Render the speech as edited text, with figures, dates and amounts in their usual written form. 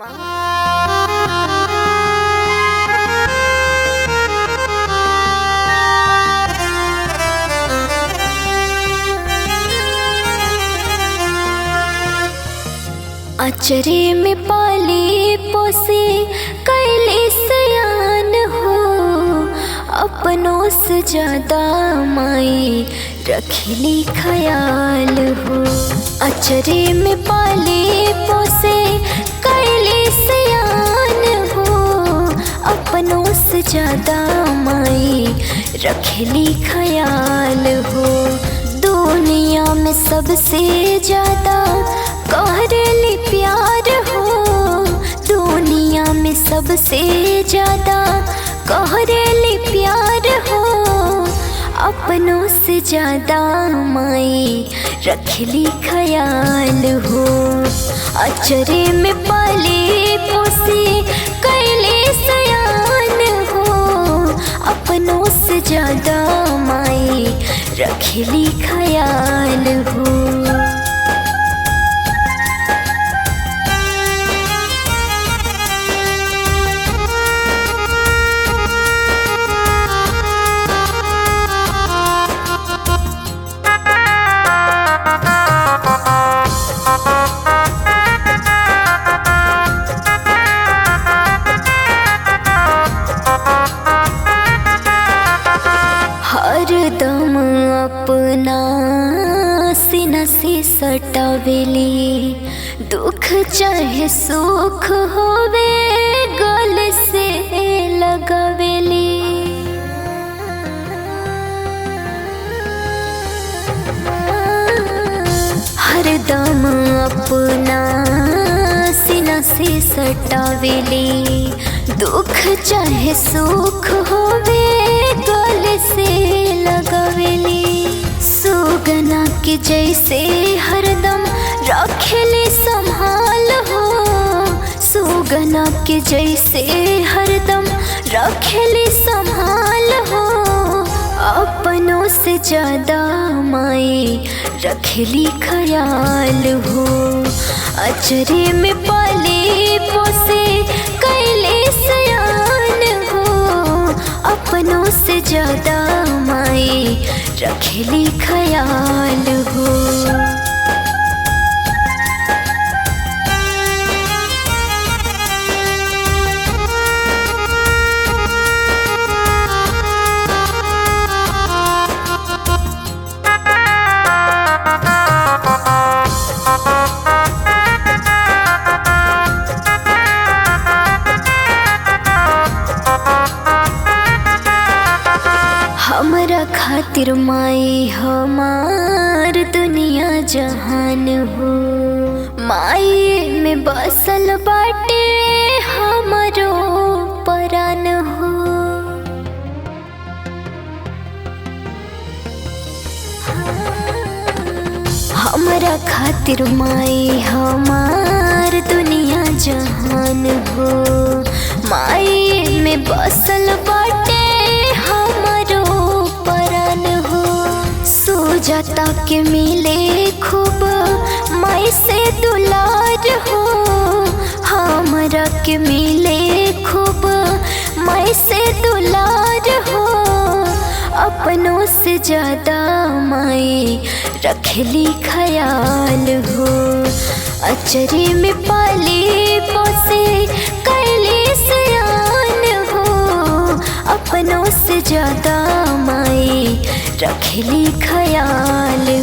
अचरे में पाली पोसे कैले सयान हो, अपनों से ज्यादा माई रखली ख्याल हो। अचरे में पाली पोसे कैले सयान हो, अपनों से ज्यादा माई रखली ख्याल हो। दुनिया में सबसे ज्यादा कहरेली प्यार हो, दुनिया में सबसे ज्यादा कहरेली प्यार हो। अपनों से ज्यादा माई रखली ख्याल हो। अचरे में पाले पोसे कैले सयान हो, अपनों से ज्यादा माई रखली ख्याल हो। हरदम अपना सीना से सटावेली, दुख चाहे सुख होवे गल से लगावेली। हरदम अपना सीना से सटावेली, दुख चाहे सुख होवे गल से लगावेली। सुगना के जैसे हरदम रखेली संभाल हो, सुगना के जैसे हरदम रखेली संभाल हो। अपनों से ज्यादा माई रखेली ख्याल हो। अचरे में पाले पोसे कैले सयान हो, अपनों से ज्यादा माई रखेली ख्याल हो। हमरा खातिर माई हमार दुनिया जहान हो। माई में बसल बाटे हमरो परान हो। हमरा खातिर माई हमार दुनिया जहान हो। माई में बसल बाटे हमरो परान हो। सुजाता के मिले खूब माई से दुलार हो, हमरा के मिले खूब माई से दुलार हो। अपनों से ज्यादा माई रखली ख्याल हो। अचरे में पाले पोसे कैले सयान हो, अपनों से ज्यादा माई रखली ख्याल